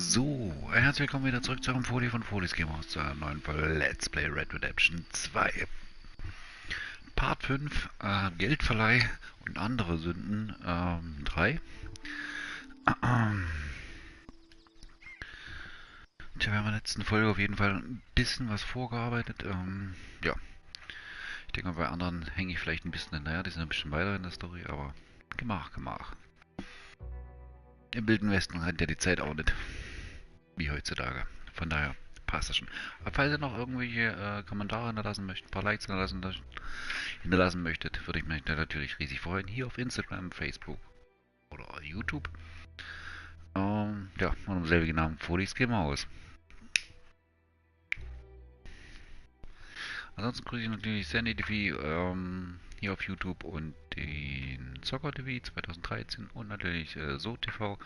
So, herzlich willkommen wieder zurück zu einem Folie von Folies Game aus zur neuen Folge Let's Play Red Redemption 2. Part 5, Geldverleih und andere Sünden, 3. Tja, wir haben in der letzten Folge auf jeden Fall ein bisschen was vorgearbeitet. Ja, ich denke mal, bei anderen hänge ich vielleicht ein bisschen hinterher, die sind ein bisschen weiter in der Story, aber Gemach. Im Wilden Westen rennt ja die Zeit auch nicht, wie heutzutage. Von daher passt das schon. Aber falls ihr noch irgendwelche Kommentare hinterlassen möchtet, ein paar Likes hinterlassen möchtet, würde ich mich natürlich riesig freuen. Hier auf Instagram, Facebook oder YouTube. Ja, und im selbigen Namen Folies Game aus. Ansonsten grüße ich natürlich Sandy TV hier auf YouTube und den Zocker TV 2013 und natürlich So TV.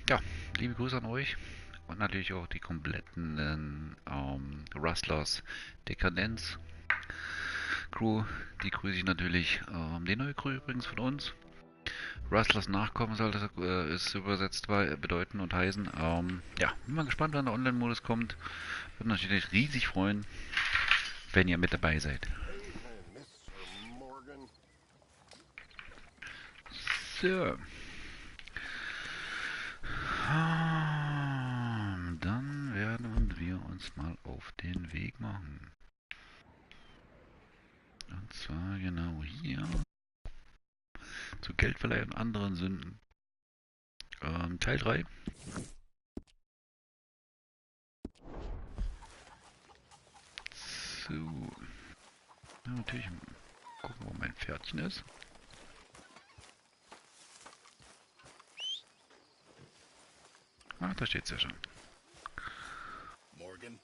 Ja, liebe Grüße an euch und natürlich auch die kompletten Rustlers Dekadenz Crew. Die grüße ich natürlich. Die neue Crew übrigens von uns. Rustlers Nachkommen soll das ist übersetzt bedeuten und heißen. Ja, bin mal gespannt, wann der Online-Modus kommt. Würde natürlich riesig freuen, wenn ihr mit dabei seid. So. Dann werden wir uns mal auf den Weg machen. Und zwar genau hier. Zu Geldverleih und anderen Sünden. Teil 3. So. Ja, natürlich gucken, wo mein Pferdchen ist. Ah, da steht's ja schon. Morgen.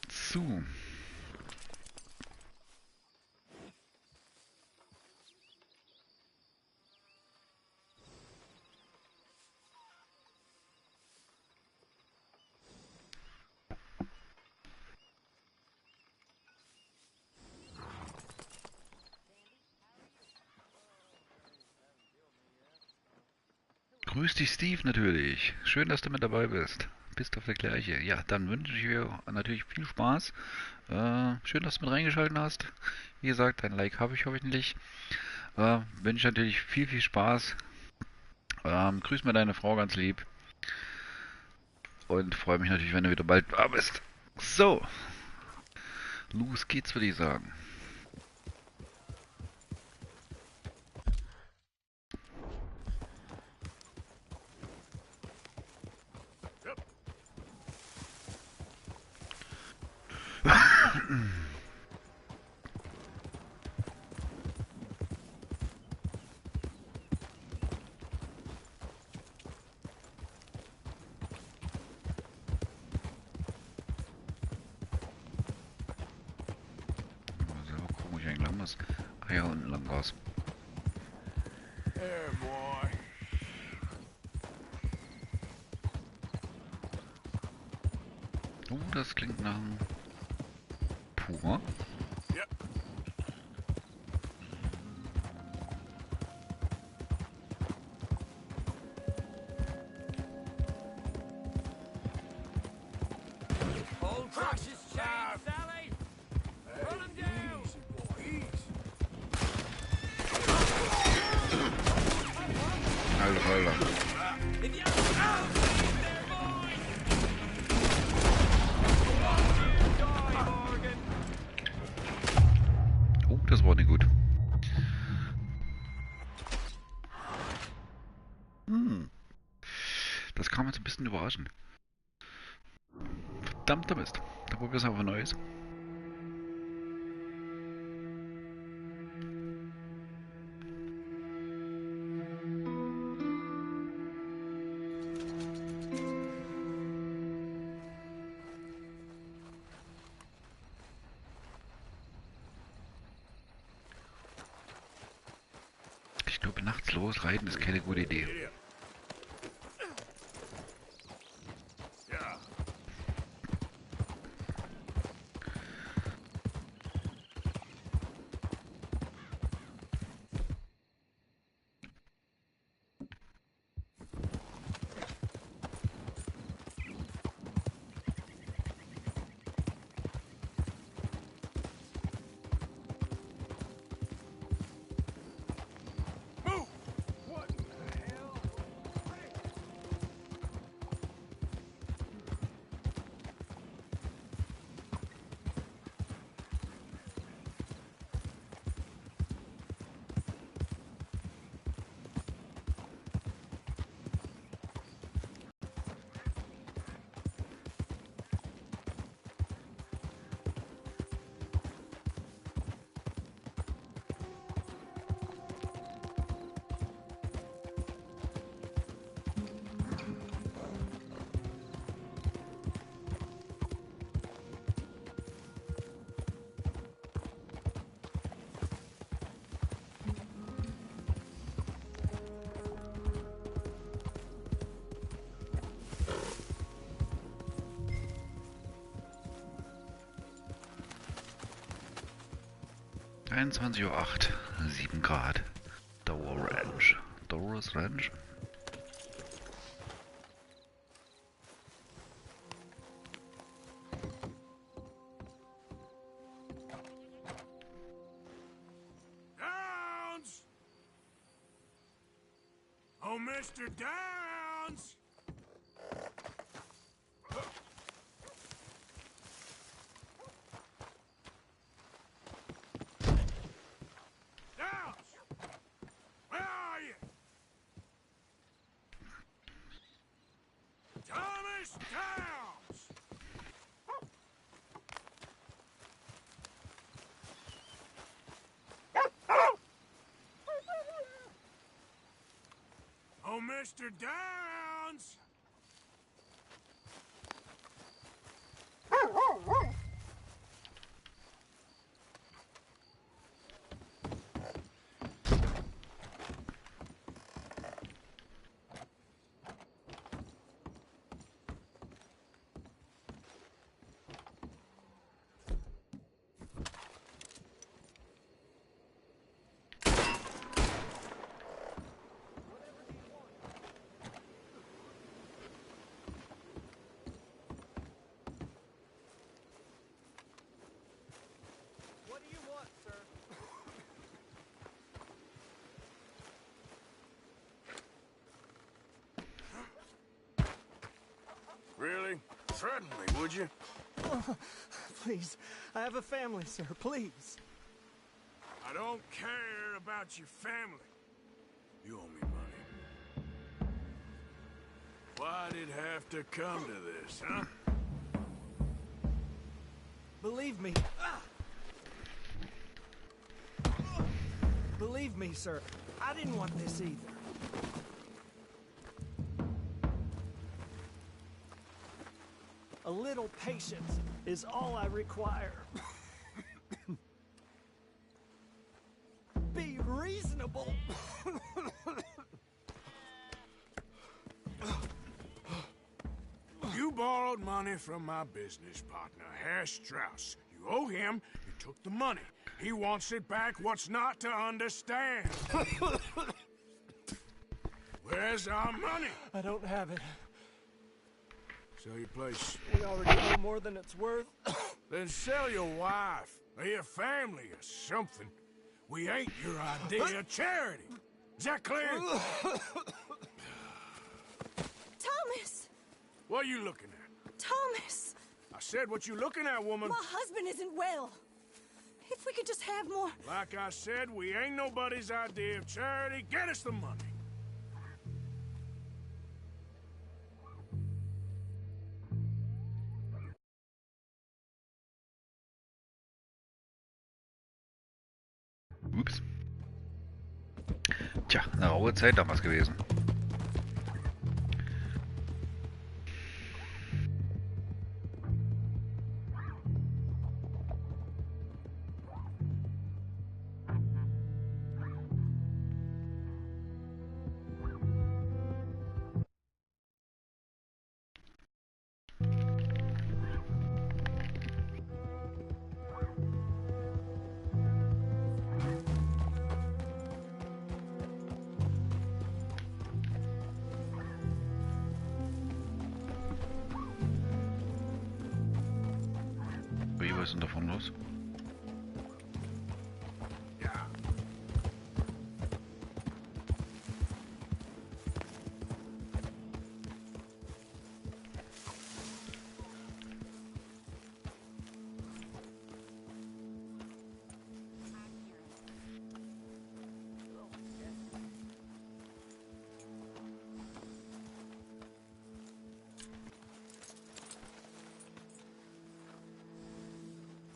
So. Grüß dich, Steve, natürlich. Schön, dass du mit dabei bist. Bist auf der gleiche. Ja, dann wünsche ich dir natürlich viel Spaß. Schön, dass du mit reingeschaltet hast. Wie gesagt, ein Like habe ich hoffentlich. Wünsche natürlich viel Spaß. Grüß mir deine Frau ganz lieb. Und freue mich natürlich, wenn du wieder bald da bist. So, los geht's, würde ich sagen. Ah ja, unten lang raus. Das klingt nach einem Puma. Alter. Oh, das war nicht gut. Das kam jetzt ein bisschen überraschend. Verdammter Mist. Da probieren wir es einfach Neues. Ich glaube, nachts losreiten ist keine gute Idee. 23:08 Uhr, 7 Grad. Dower Ranch. Doris Ranch. Downs! Oh, Mr. Downs! Downs! Where are you? Thomas Downs! Oh, Mr. Downs! What do you want, sir? Really? Threaten me, would you? Please, I have a family, sir. Please. I don't care about your family. You owe me money. Why'd it have to come to this, huh? Believe me. Believe me, sir. I didn't want this either. A little patience is all I require. Be reasonable. You borrowed money from my business partner, Herr Strauss. You owe him. You took the money. He wants it back. What's not to understand? Where's our money? I don't have it. Sell your place. We already know more than it's worth. Then sell your wife, or your family, or something. We ain't your idea of charity. Is that clear? Thomas! What are you looking at? Thomas! I said, what you looking at, woman? My husband isn't well. If we could just have more... Like I said, we ain't nobody's idea of charity. Get us the money. Ups. Tja, eine raue Zeit damals gewesen. Wie, was ist denn davon los? Ja.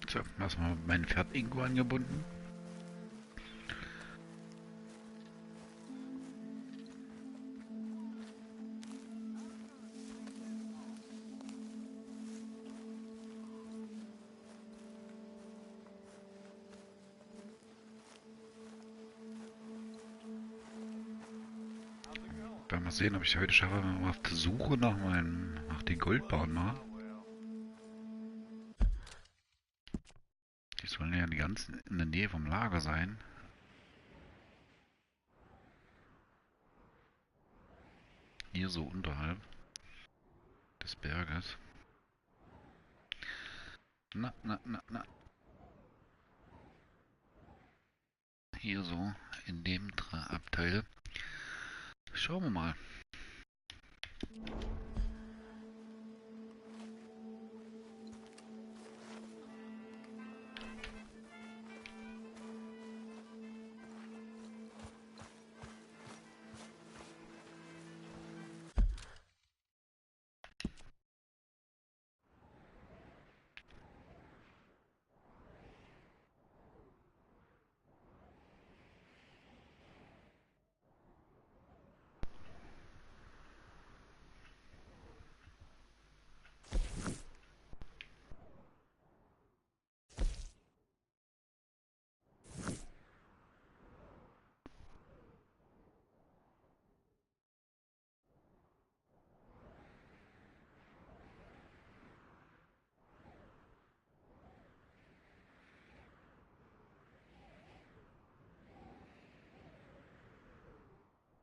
So, erstmal mein Pferd irgendwo angebunden. Mal sehen, ob ich heute schaffe, mal auf der Suche nach den Goldbarren mal. Die Sollen ja die ganzen in der Nähe vom Lager sein. Hier so unterhalb des Berges. Na. Hier so in dem Abteil. Schauen wir mal.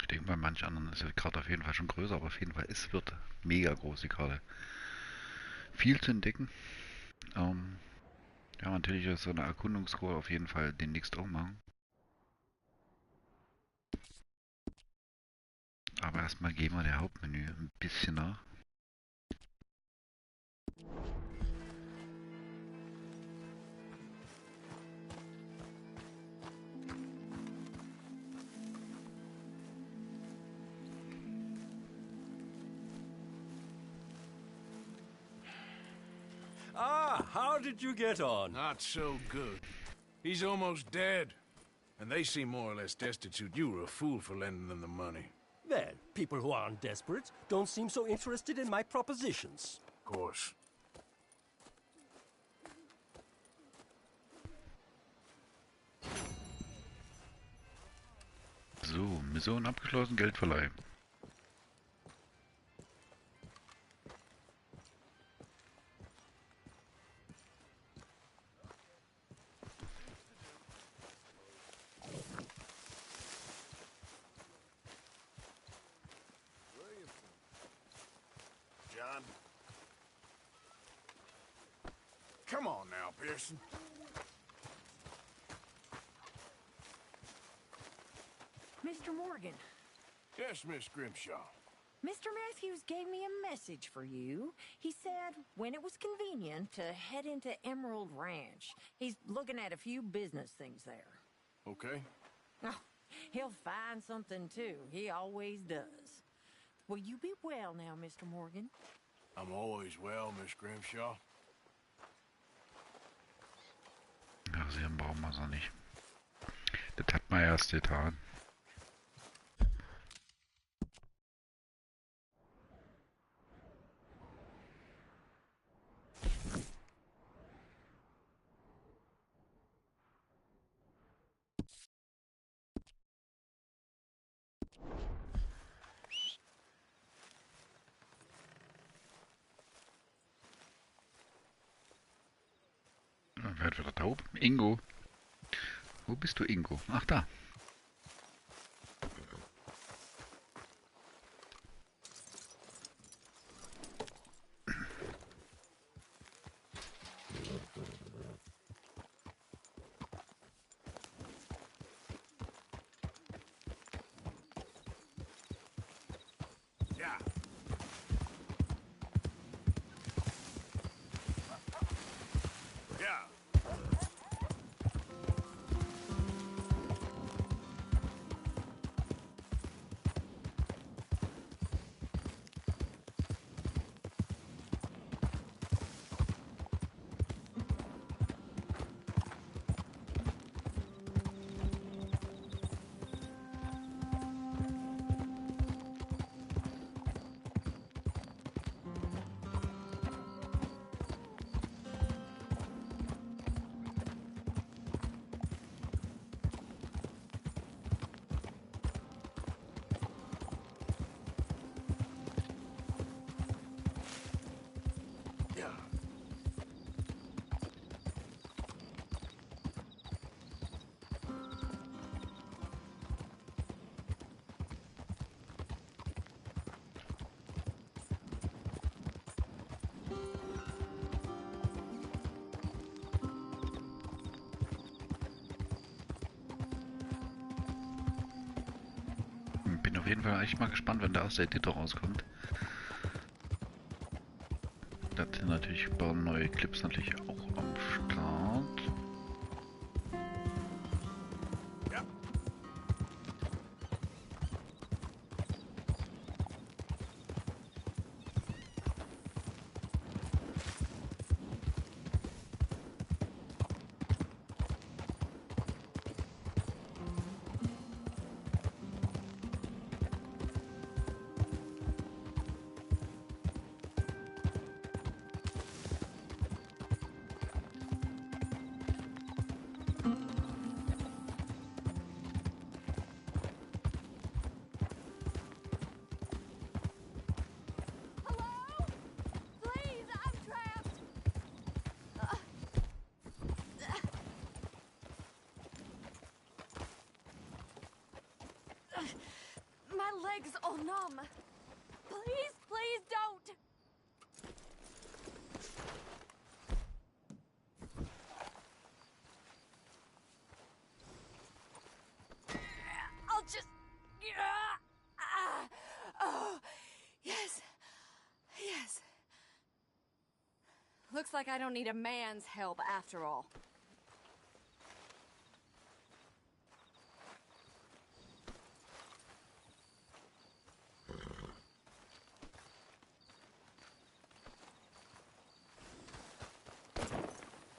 Ich denke, bei manch anderen ist die Karte auf jeden Fall schon größer, aber auf jeden Fall, es wird mega groß, die Karte. Viel zu entdecken. Ja, natürlich ist so eine Erkundungstour auf jeden Fall demnächst auch machen. Aber erstmal gehen wir der Hauptmenü ein bisschen nach. Ah, how did you get on? Not so good. He's almost dead. And they seem more or less destitute. You were a fool for lending them the money. Well, people who aren't desperate don't seem so interested in my propositions. Of course. So, Mission abgeschlossen, Geldverleih. John. Come on now, Pearson. Mr. Morgan, Yes, Miss Grimshaw. Mr. Matthews gave me a message for you. He said when it was convenient to head into Emerald Ranch. He's looking at a few business things there. Okay. Oh, he'll find something too. He always does. Will you be well now, Mr. Morgan? I'm always well, Miss Grimshaw. Ja, sehen brauchen wir es nicht. Das hat man erst getan. Dann wird wieder taub. Ingo. Wo bist du, Ingo? Ach, da. Yeah. Yeah. auf jeden Fall echt mal gespannt, wenn der erste Editor rauskommt. Da sind natürlich ein paar neue Clips natürlich auch am Start. Ja. Please, I'm trapped. My legs all numb. Please, please don't. I'll just. Oh, yes. Yes. Looks like I don't need a man's help after all.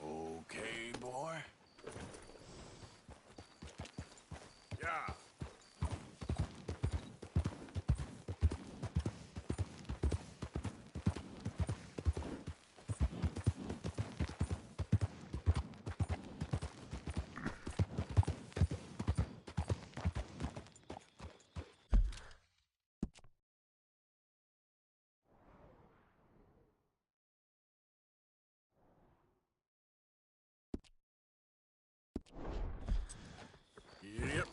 Okay, boy. Yeah. Yep.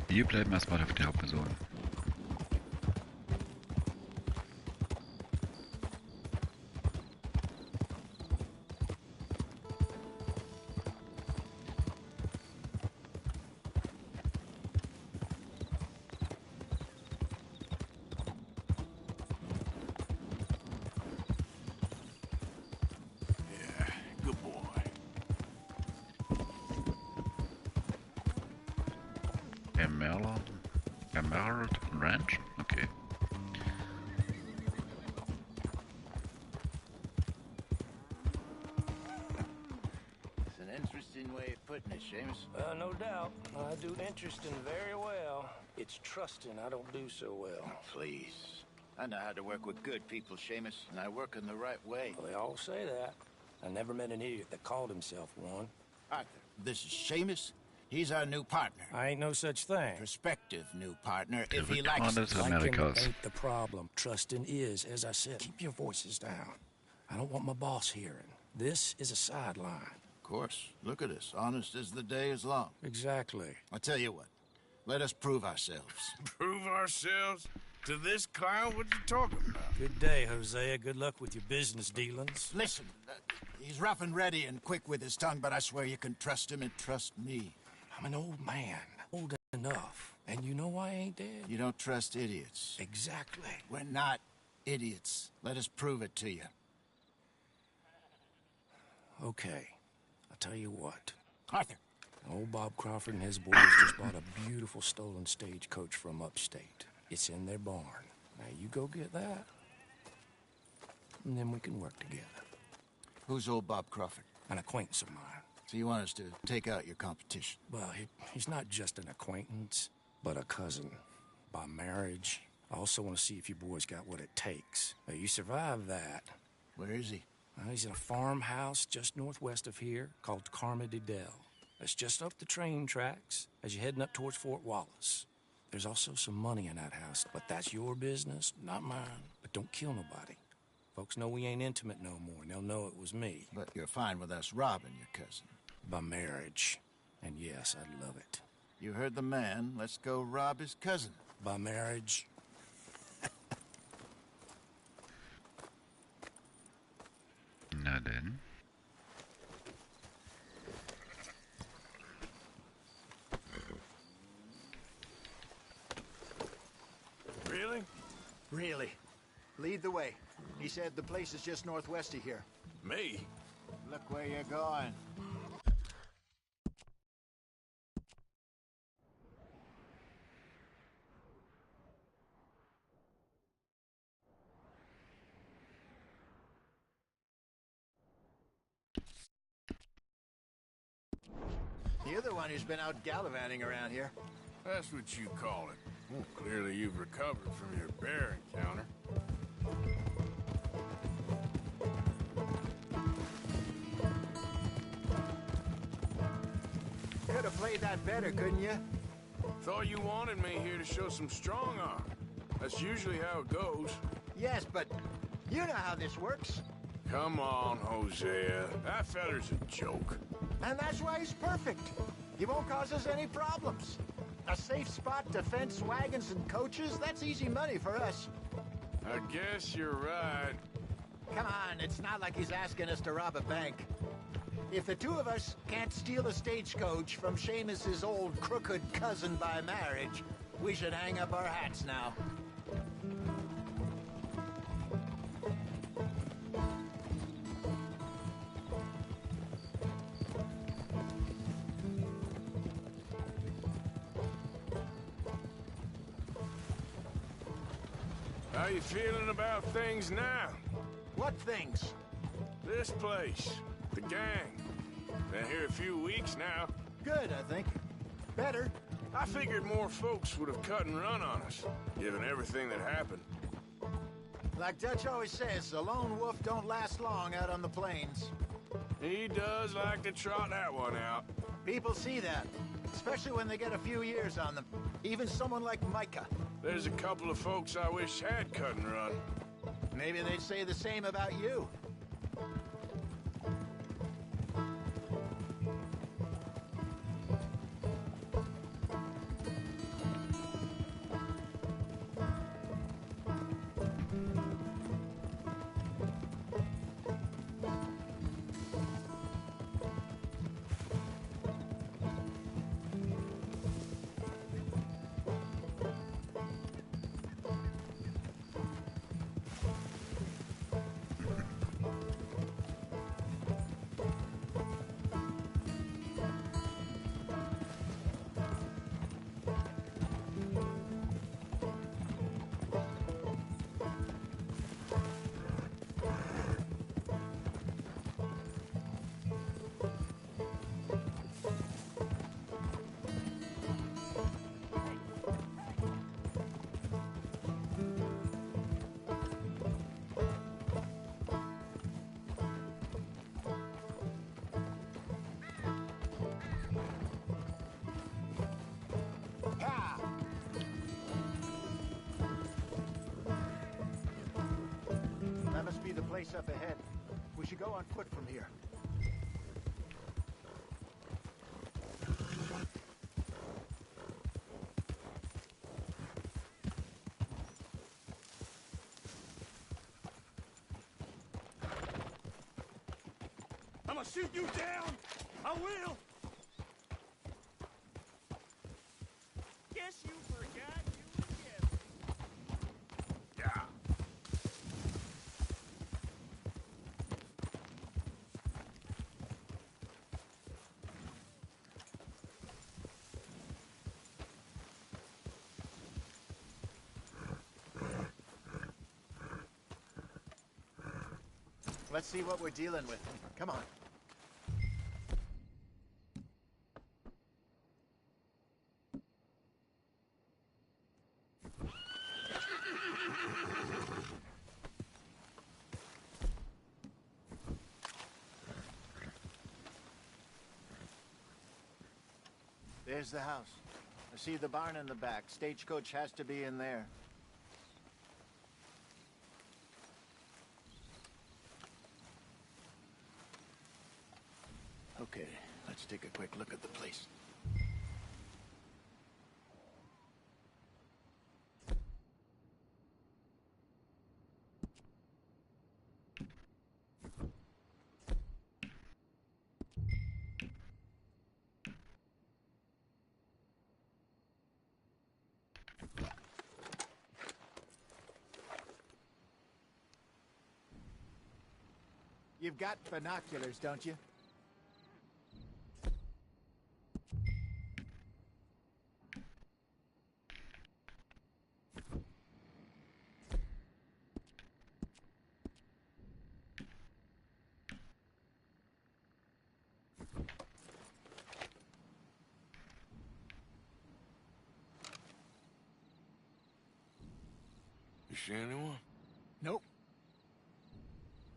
Wir bleiben erstmal auf der Hauptperson. Yeah, good boy. Emerald Ranch? Okay. It's an interesting way of putting it, Seamus. No doubt. I do interesting very well. It's trusting I don't do so well. Please. I know how to work with good people, Seamus, and I work in the right way. Well, they all say that. I never met an idiot that called himself one. Arthur, this is Seamus. He's our new partner. I ain't no such thing. Prospective new partner, if Der he likes Protagonist us. Amerikas. Ain't the problem. Trusting is, as I said. Keep your voices down. I don't want my boss hearing. This is a sideline. Of course. Look at us. Honest as the day is long. Exactly. I'll tell you what. Let us prove ourselves. Prove ourselves to this clown? What you talking about? Good day, Hosea. Good luck with your business dealings. Listen, he's rough and ready and quick with his tongue, but I swear you can trust him and trust me. I'm an old man. Old enough. And you know I ain't dead. You don't trust idiots. Exactly. We're not idiots. Let us prove it to you. Okay. I'll tell you what. Arthur. Old Bob Crawford and his boys just bought a beautiful stolen stagecoach from upstate. It's in their barn. Now you go get that, and then we can work together. Who's old Bob Crawford? An acquaintance of mine. So you want us to take out your competition? Well, he's not just an acquaintance, but a cousin. By marriage. I also want to see if you boys got what it takes. Now, you survive that. Where is he? He's in a farmhouse just northwest of here called Carmody Dell. It's just up the train tracks as you're heading up towards Fort Wallace. There's also some money in that house, but that's your business, not mine. But don't kill nobody. Folks know we ain't intimate no more, and they'll know it was me. But you're fine with us robbing your cousin. By marriage. And yes, I'd love it. You heard the man. Let's go rob his cousin. By marriage. Na denn. Really. Lead the way. He said the place is just northwest of here. Me? Look where you're going. You're the one who's been out gallivanting around here. That's what you call it. Well, clearly you've recovered from your bear encounter. Could have played that better, couldn't you? Thought you wanted me here to show some strong arm. That's usually how it goes. Yes, but you know how this works. Come on, Hosea. That feller's a joke. And that's why he's perfect. He won't cause us any problems. A safe spot to fence wagons and coaches, that's easy money for us. I guess you're right. Come on, it's not like he's asking us to rob a bank. If the two of us can't steal a stagecoach from Seamus's old crooked cousin by marriage, we should hang up our hats now. How you feeling about things now? What things? This place, the gang. Been here a few weeks now. Good, I think. Better. I figured more folks would have cut and run on us, given everything that happened. Like Dutch always says, a lone wolf don't last long out on the plains. He does like to trot that one out. People see that, especially when they get a few years on them. Even someone like Micah. There's a couple of folks I wish had cut and run. Maybe they'd say the same about you. That must be the place up ahead. We should go on foot from here. I'm gonna shoot you down! I will! Guess you forgot you were gift. Yeah. Let's see what we're dealing with. Come on. There's the house. I see the barn in the back. Stagecoach has to be in there. Okay, let's take a quick look at the place. You've got binoculars, don't you? You see anyone? Nope.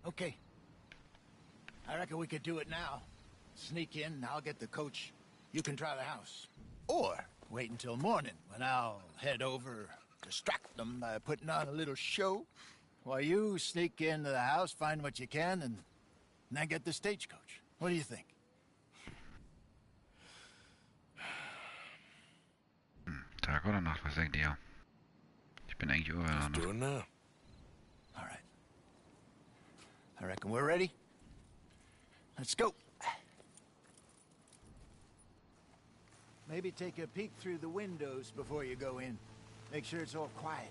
Okay. I reckon we could do it now. Sneak in, I'll get the coach. You can try the house. Or wait until morning, when I'll head over, distract them by putting on a little show, while you sneak into the house, find what you can, and then get the stagecoach. What do you think? Tag oder Nacht, was denkt ihr? Ich bin eigentlich Let's übereinander. do it now. All right. I reckon we're ready. Let's go. Maybe take a peek through the windows before you go in. Make sure it's all quiet.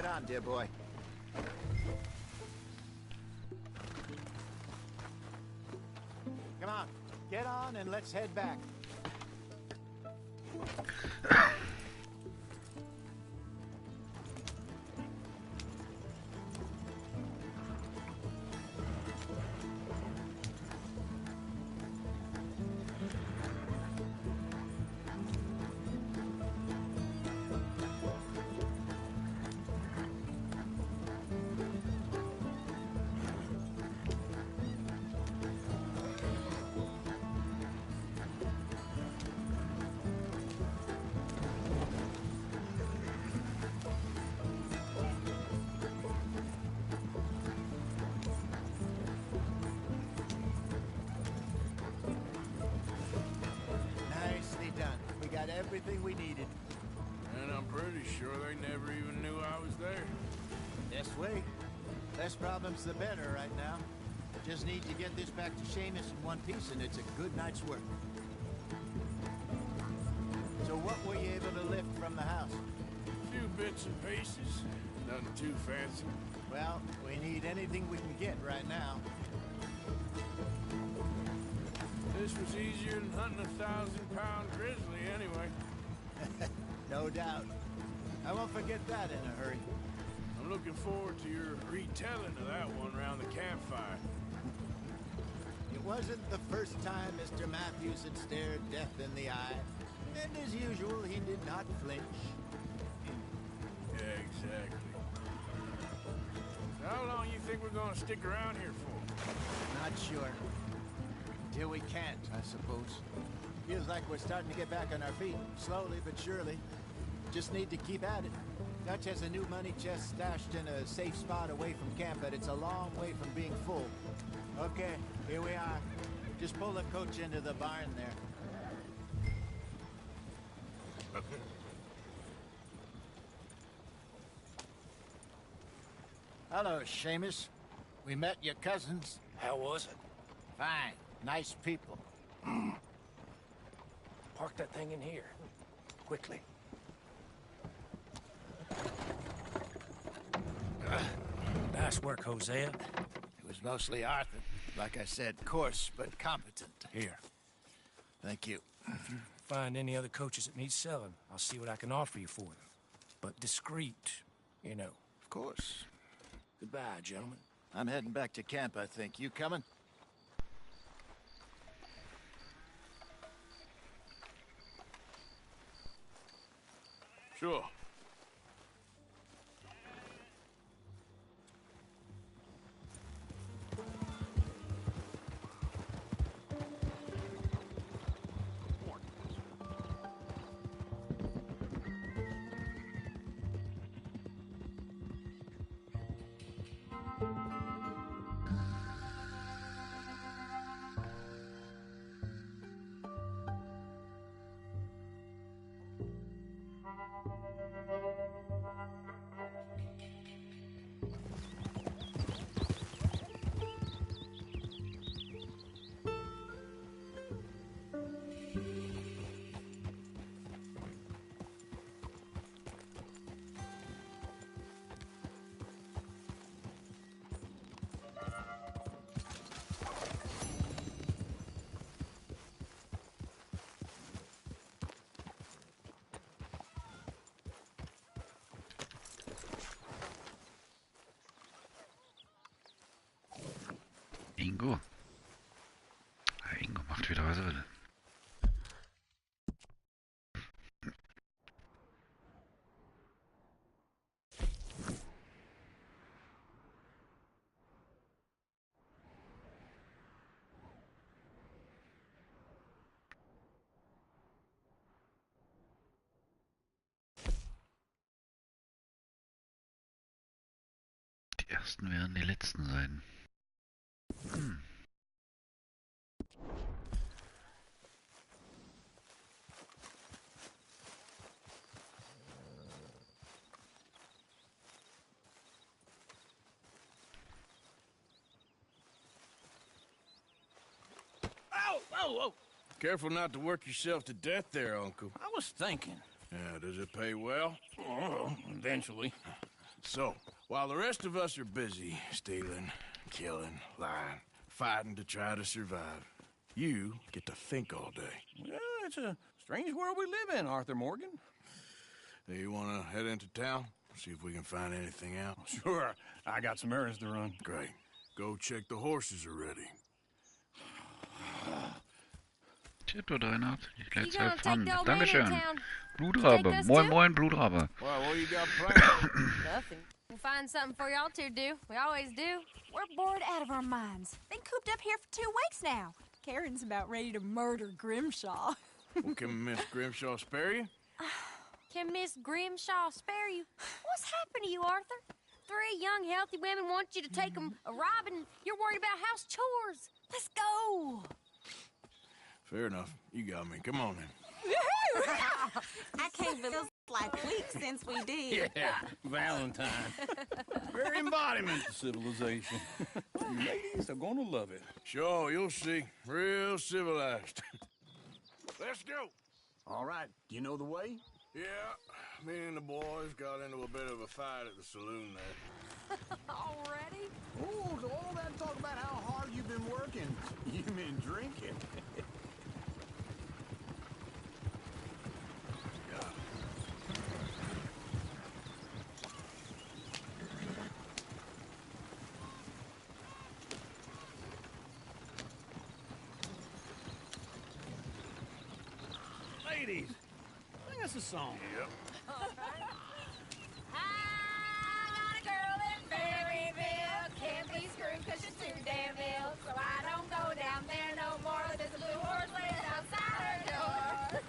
Get on, dear boy. Come on, get on and let's head back. Everything we needed. And I'm pretty sure they never even knew I was there. This way. Less problems the better right now. Just need to get this back to Seamus in one piece and it's a good night's work. So what were you able to lift from the house? A few bits and pieces. Nothing too fancy. Well, we need anything we can get right now. This was easier than hunting a 1,000-pound grizzly anyway. No doubt. I won't forget that in a hurry. I'm looking forward to your retelling of that one around the campfire. It wasn't the first time Mr. Matthews had stared death in the eye. And as usual, he did not flinch. Yeah, exactly. So how long you think we're gonna stick around here for? Not sure. Till we can't, I suppose. Feels like we're starting to get back on our feet. Slowly but surely. Just need to keep at it. Dutch has a new money chest stashed in a safe spot away from camp, but it's a long way from being full. Okay, here we are. Just pull the coach into the barn there. Hello, Seamus. We met your cousins. How was it? Fine. Nice people. Park that thing in here. Quickly. Nice work, Hosea. It was mostly Arthur. Like I said, coarse but competent. Here. Thank you. If you find any other coaches that need selling, I'll see what I can offer you for them. But discreet, you know. Of course. Goodbye, gentlemen. I'm heading back to camp, I think. You coming? Sure. Ingo. Ingo macht wieder, was er will. Die ersten werden die letzten sein. Whoa! Careful not to work yourself to death there, Uncle. I was thinking. Yeah, does it pay well? Oh, eventually. So, while the rest of us are busy stealing, killing, lying, fighting to try to survive, you get to think all day. Well, it's a strange world we live in, Arthur Morgan. Do you want to head into town? See if we can find anything out? Sure, I got some errands to run. Great. Go check the horses are ready. Shit, oder einer? Ich You leite gonna selbst take an. the old man in Dankeschön. town? Blutrabe. Take us Moin, too? moin, Blutrabe. Well, what do you got planned? Nothing. We'll find something for y'all to do. We always do. We're bored out of our minds. Been cooped up here for 2 weeks now. Karen's about ready to murder Grimshaw. Well, can Miss Grimshaw spare you? Can Miss Grimshaw spare you? What's happened to you, Arthur? 3 young, healthy women want you to take them a robbing. You're worried about house chores. Let's go. Fair enough. You got me. Come on then. I can't believe it's like weeks since we did. Yeah, Valentine. Very embodiment of civilization. You ladies are gonna love it. Sure, you'll see. Real civilized. Let's go. All right, you know the way? Yeah, me and the boys got into a bit of a fight at the saloon there. Already? Oh, so all that talk about how hard you've been working, you mean drinking. Ladies, sing us a song. Yep. I got a girl in Berryville. Can't be screwed 'cause she's too damn ill. So I don't go down there no more. There's a blue horse laying outside her door.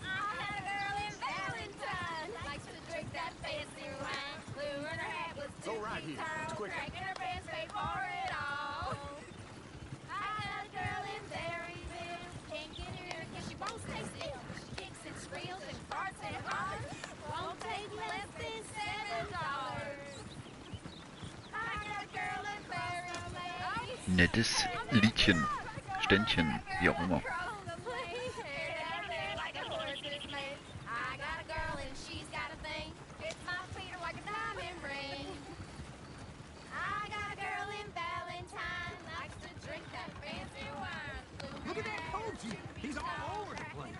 I had a girl in Valentine. Likes to drink that fancy wine. Blue in her hat was Go too right here. It's quicker. Cracking her pants paid for it all. I had a girl in Berryville. Can't get her in 'cause she won't stay still. She kicks and squeals and farts and hollers. Won't take less than $7. I got a girl in Berryville. Nettes Liedchen. Ständchen. Wie auch immer. I got a girl and she's got a thing. It's my feet are like a diamond ring. I got a girl in Valentine. Likes to drink that fancy wine. Look at that coach. He's all over the place.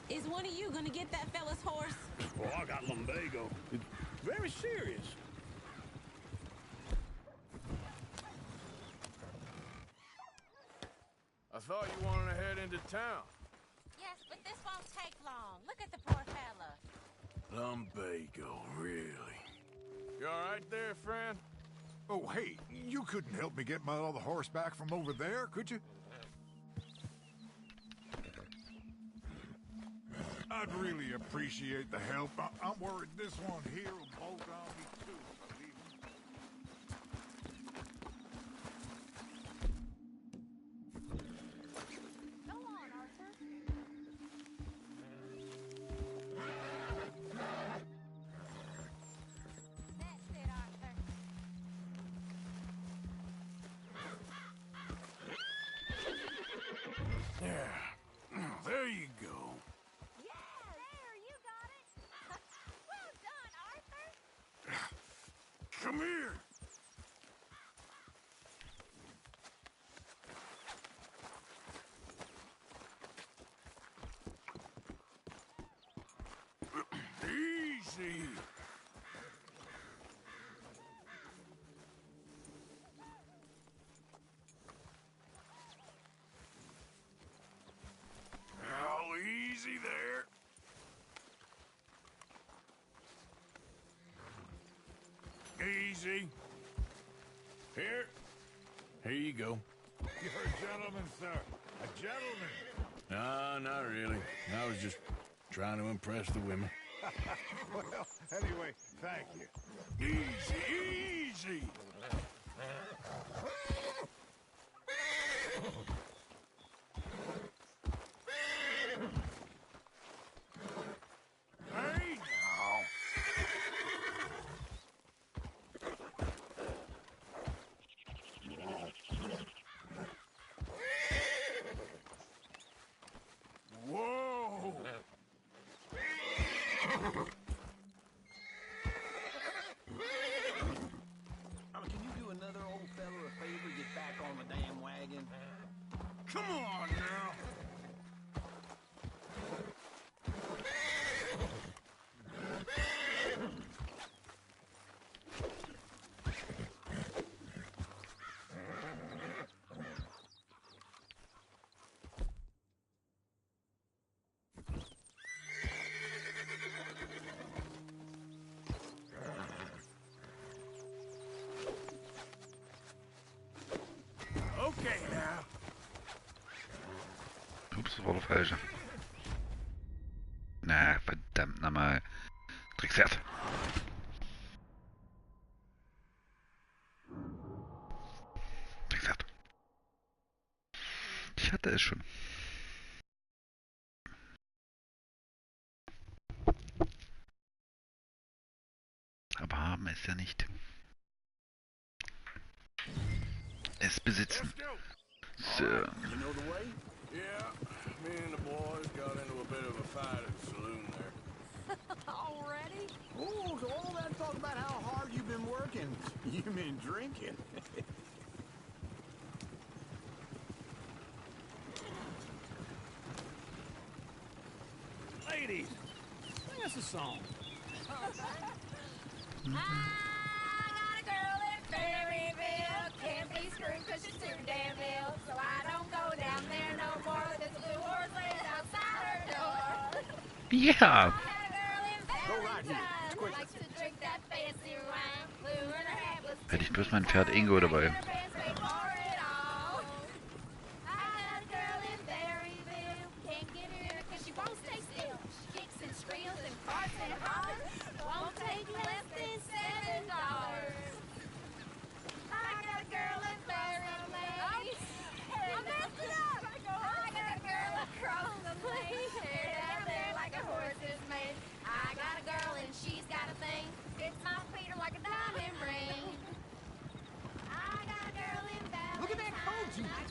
Is one of you gonna get that fella's horse? Oh, I got lumbago. It's very serious. I thought you wanted to head into town. Yes, but this won't take long. Look at the poor fella. Lumbago, really? You all right there, friend? Oh, hey, you couldn't help me get my other horse back from over there, could you? I'd really appreciate the help. I'm worried this one here will bolt on me too. Go on, Arthur. That's it, Arthur. Yeah. There you go. Yeah, there, you got it. Well done, Arthur. Come here. Easy. Oh, easy there. Easy. Here you go. You're a gentleman, sir. A gentleman. No, not really. I was just trying to impress the women. Well, anyway, thank you. Easy, easy. Hey, now. war der falsche. Na, verdammt nochmal. Tricksheft. Tricksheft. Ich hatte es schon. Aber haben es ja nicht. Es besitzen. So. You know the way? Yeah, me and the boys got into a bit of a fight at the saloon there. Already? Oh, so all that talk about how hard you've been working, you mean drinking. Ladies, sing us a song. I got a girl in Berryville. Can't be screwed 'cause she's too damn ill. So I don't go down there no more. There's a blue horse laying outside her door. Ja. I had a girl in Valentine. Likes to drink that fancy wine. Blue in her hat was Hätte ich bloß mein Pferd Ingo dabei.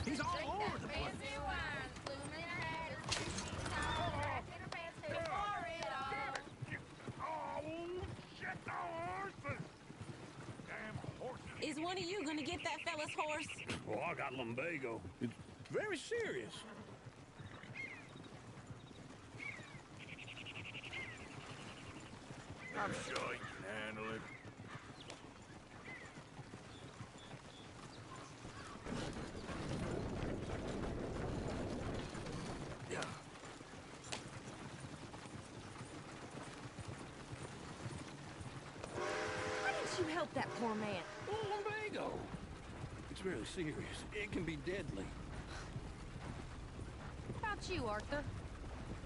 He's all over the place. Is one of you gonna get that fella's horse? Oh, I got lumbago. It's very serious. I'm sure you can handle it. Why didn't you help that poor man? Oh, lumbago. It's really serious. It can be deadly. What about you, Arthur?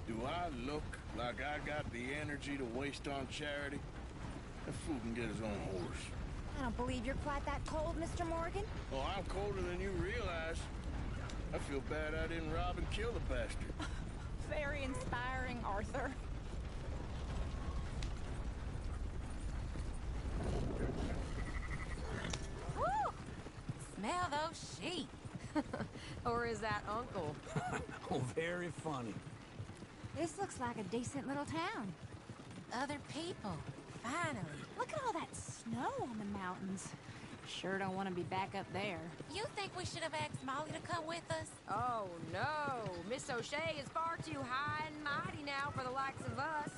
Do I look like I got the energy to waste on charity? That fool can get his own horse. I don't believe you're quite that cold, Mr. Morgan. Oh, I'm colder than you realize. I feel bad I didn't rob and kill the bastard. Very inspiring, Arthur. Woo! Smell those sheep. Or is that Uncle? Oh, very funny. This looks like a decent little town. Other people. Finally. Look at all that snow on the mountains. Sure don't want to be back up there. You think we should have asked Molly to come with us? Oh, no. Miss O'Shea is far too high and mighty now for the likes of us.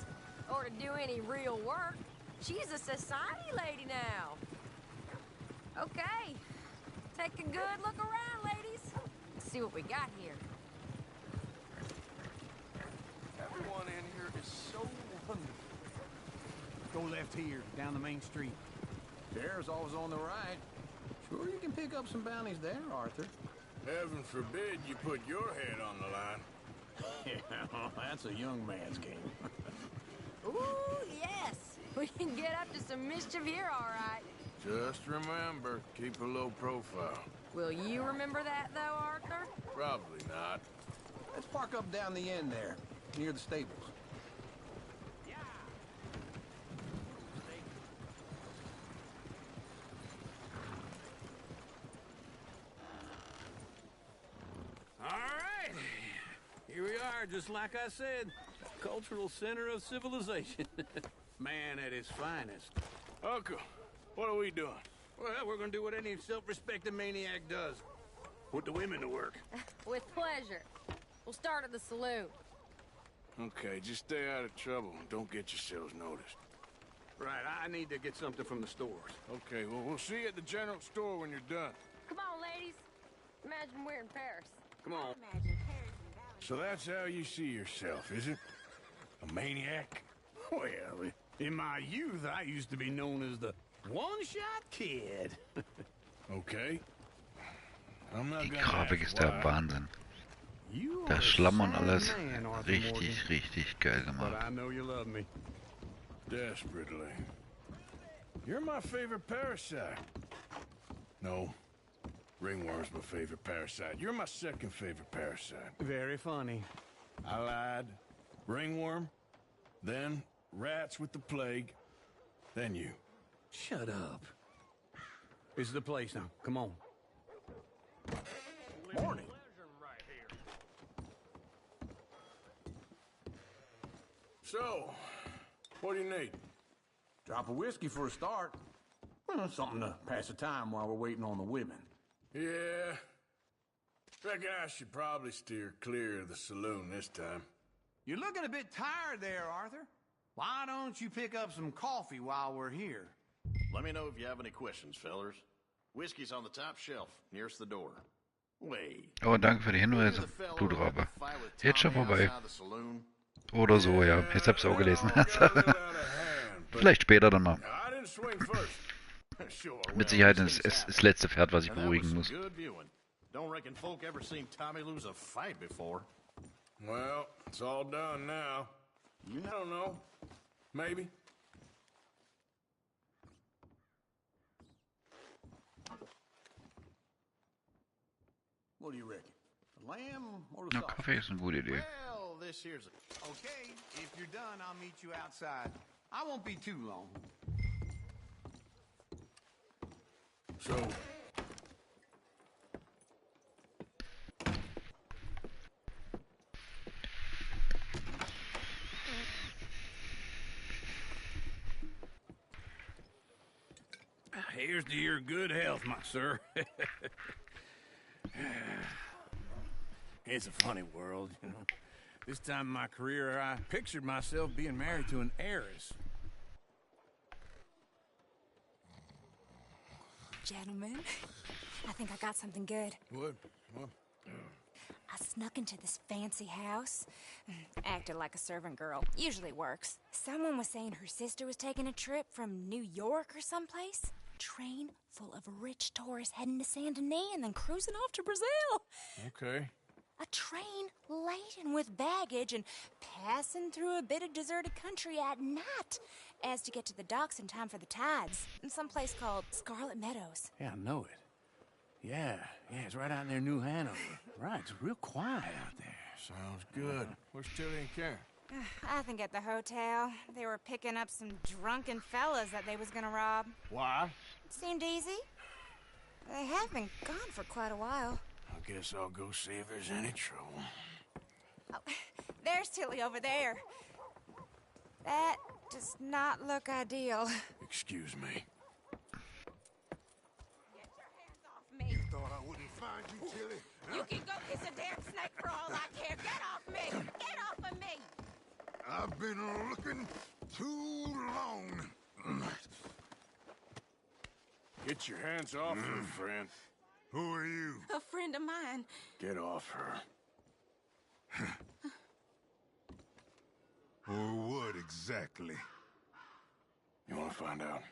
Or to do any real work. She's a society lady now. Okay. Take a good look around, ladies. Let's see what we got here. Everyone in here is so hungry. Go left here, down the main street. There's always on the right. Sure you can pick up some bounties there, Arthur. Heaven forbid you put your head on the line. Yeah, that's a young man's game. Ooh, yes. We can get up to some mischief here, all right. Just remember, keep a low profile. Will you remember that, though, Arthur? Probably not. Let's park up down the end there, near the stables. All right. Here we are, just like I said. Cultural center of civilization. Man at his finest. Uncle, what are we doing? Well, we're gonna do what any self-respecting maniac does. Put the women to work. With pleasure. We'll start at the saloon. Okay, just stay out of trouble and don't get yourselves noticed. Right, I need to get something from the stores. Okay, well, we'll see you at the general store when you're done. Come on, ladies. Imagine we're in Paris. Come on. So that's how you see yourself, is it? A maniac? Well, in my youth, I used to be known as the one-shot kid. Okay. I'm not Die gonna Grafik ask ist der why. Wahnsinn. Das Schlamm und alles richtig, richtig geil gemacht. But I know you love me. Desperately. You're my favorite parasite. No. Ringworm's my favorite parasite. You're my second favorite parasite. Very funny. I lied. Ringworm, then rats with the plague, then you. Shut up. This is the place now. Come on. Morning. So, what do you need? Drop of whiskey for a start. Well, something to pass the time while we're waiting on the women. Yeah. Reckon I should probably steer clear of the saloon this time. You're looking a bit tired there, Arthur. Why don't you pick up some coffee while we're here? Let me know if you have any questions, fellers. Whiskey's on the top shelf, nearest the door. Wait. Oh, danke für die Hinweise. Blutraube. Jetzt schon vorbei. Oder so, ja. Ich hab's auch gelesen. Vielleicht später dann mal. Mit Sicherheit ist es das letzte Pferd, was ich beruhigen muss. Don't reckon folk ever seen Tommy lose a fight before. Well, it's all done now. I don't know. Maybe. What do you reckon? A lamb or a Na, sausage? Kaffee ist eine gute Idee. Well, this here's a... Okay, if you're done, I'll meet you outside. I won't be too long. So... Here's to your good health, my sir. It's a funny world, you know. This time in my career, I pictured myself being married to an heiress. Gentlemen, I think I got something good. What? I snuck into this fancy house. Acted like a servant girl. Usually works. Someone was saying her sister was taking a trip from New York or someplace. Train full of rich tourists heading to Saint Denis and then cruising off to Brazil. Okay. A train laden with baggage and passing through a bit of deserted country at night as to get to the docks in time for the tides in some place called Scarlet Meadows. Yeah, I know it. Yeah, it's right out near New Hanover. Right, it's real quiet out there. Sounds good. Where's Tilly and Karen? I think at the hotel. They were picking up some drunken fellas that they was gonna rob. Why? Seemed easy. They have been gone for quite a while. I guess I'll go see if there's any trouble. Oh, there's Tilly over there. That does not look ideal. Excuse me. Get your hands off me. Thought I wouldn't find you, Tilly. You can go kiss a damn snake for all I care. Get off me! Get off of me! I've been looking too long. Get your hands off her, friend. Who are you? A friend of mine. Get off her. Or what exactly? You want to find out?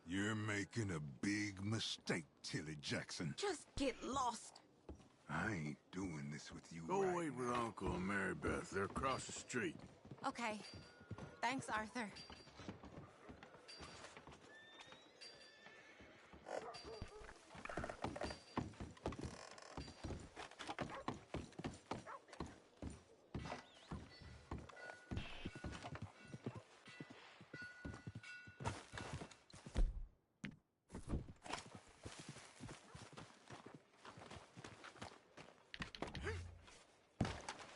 You're making a big mistake, Tilly Jackson. Just get lost. I ain't doing this with you Go right wait with Uncle and Mary Beth. They're across the street. Okay. Thanks, Arthur.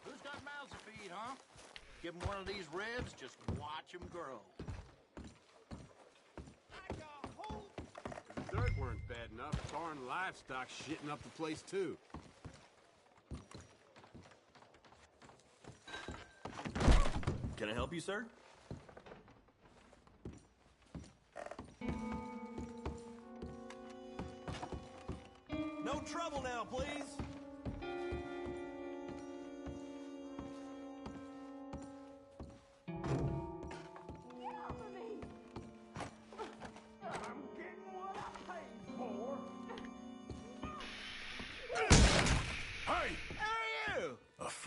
Who's got mouths to feed, huh? Give them one of these ribs, just watch them grow. If the dirt weren't bad enough, foreign livestock shitting up the place, too. Can I help you, sir? No trouble now, please.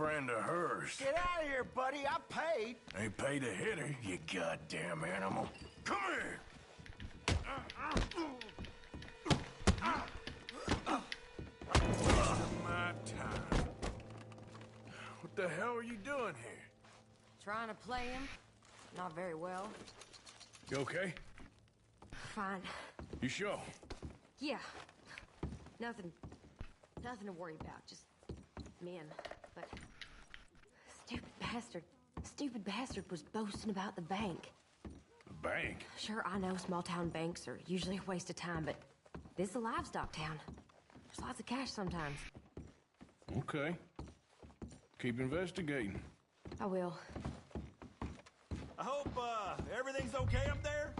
friend of hers. Get out of here, buddy. I paid. Ain't paid to hit her, you goddamn animal. Come here! My time. What the hell are you doing here? Trying to play him. Not very well. You okay? Fine. You sure? Yeah. Nothing to worry about. Just men. But stupid bastard was boasting about the bank. The bank? Sure, I know small town banks are usually a waste of time, but this is a livestock town. There's lots of cash sometimes. Okay. Keep investigating. I will. I hope, everything's okay up there?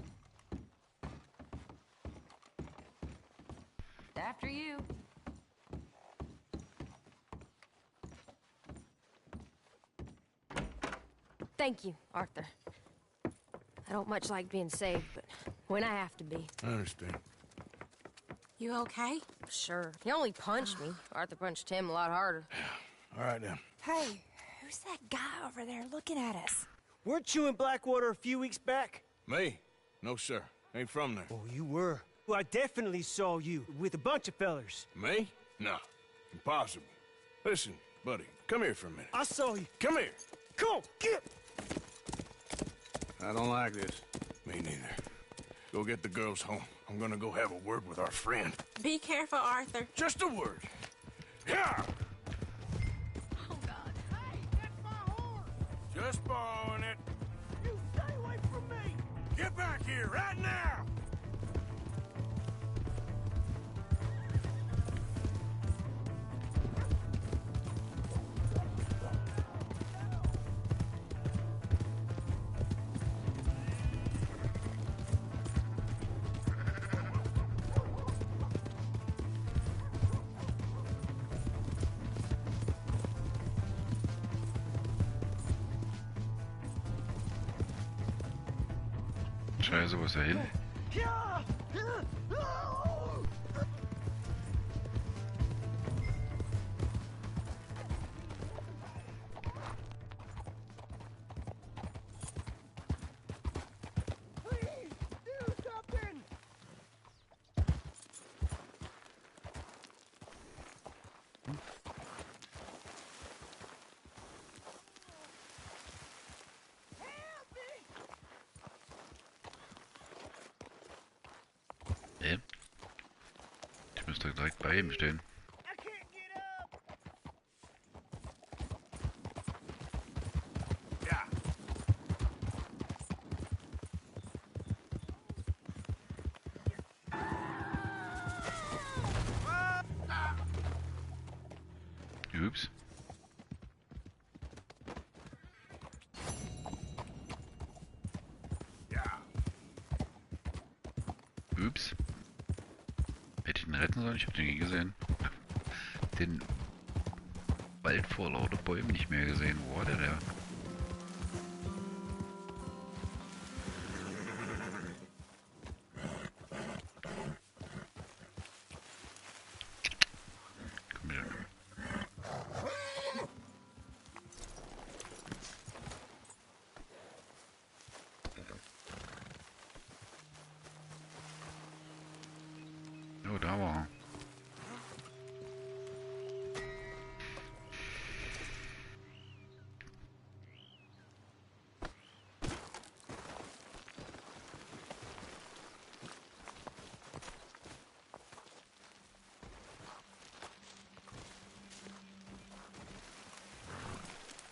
After you. Thank you, Arthur. I don't much like being saved, but when I have to be. I understand. You okay? Sure. He only punched me. Arthur punched him a lot harder. All right, then. Hey, who's that guy over there looking at us? Weren't you in Blackwater a few weeks back? Me? No, sir. Ain't from there. Oh, you were. Well, I definitely saw you with a bunch of fellers. Me? No. Impossible. Listen, buddy, come here for a minute. I saw you. Come here. Come on, get! I don't like this. Me neither. Go get the girls home. I'm gonna go have a word with our friend. Be careful, Arthur. Just a word. Yeah! Oh, God. Hey, that's my horse! Just borrowing it. You stay away from me! Get back here right now! Scheiße, wo ist er hin? Ich müsste direkt bei ihm stehen. Ups. Ups. Hätte ich ihn retten sollen? Ich habe den nie gesehen. Den Wald vor lauter Bäumen nicht mehr gesehen. Wo war der? Komm her. Oh, da war er.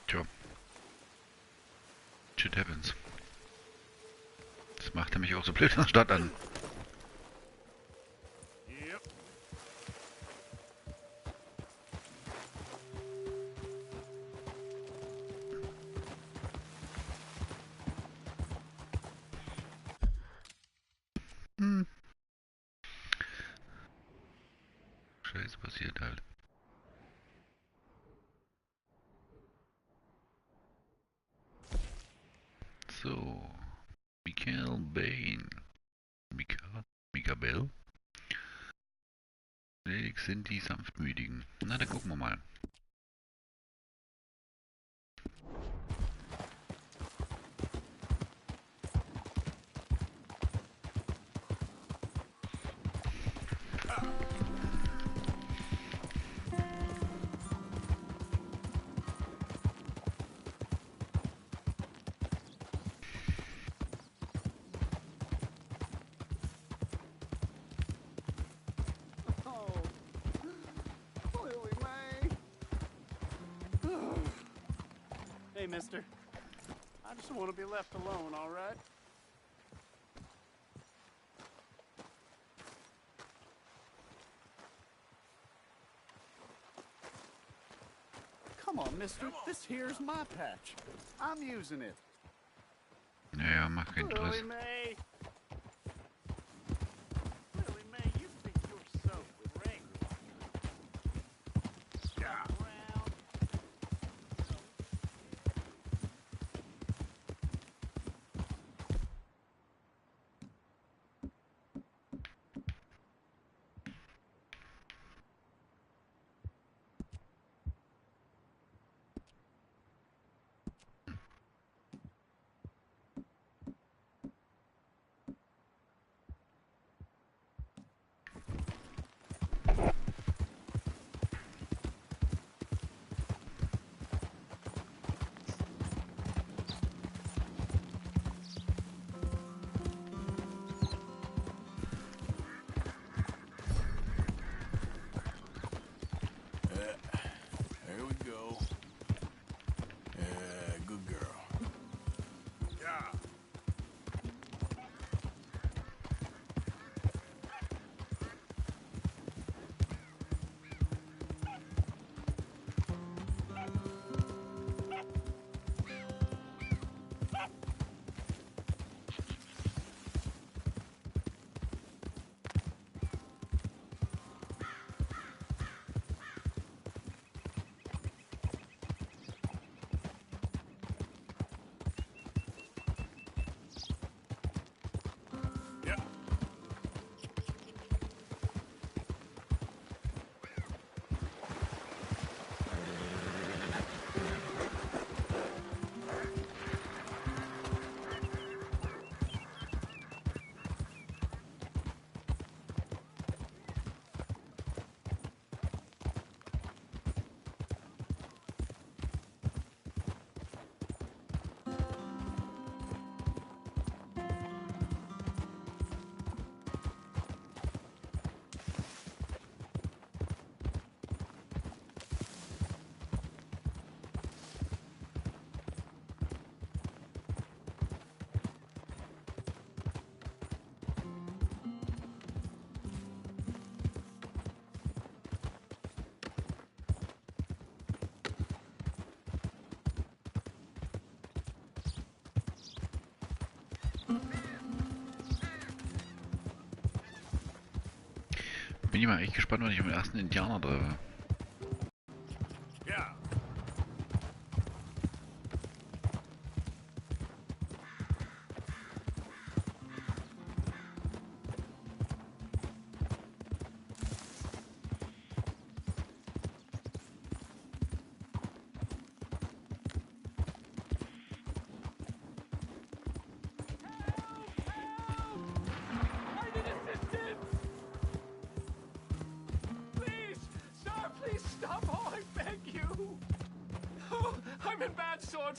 Tja. Shit happens. Das macht er mich auch so blöd in der Stadt an. Scheiße passiert halt. So. Michael Bain. Mikael? Gnädig sind die Sanftmütigen. Na, dann gucken wir mal. Hey, mister. I just want to be left alone, all right? Come on, mister. This here's my patch. I'm using it. Ja, mach keinen Stress. Really, May? Really, May? You think you're so great? Yeah. There we go. Good girl. Yeah. Bin ich mal echt gespannt, wenn ich den ersten Indianer treffe. Ja.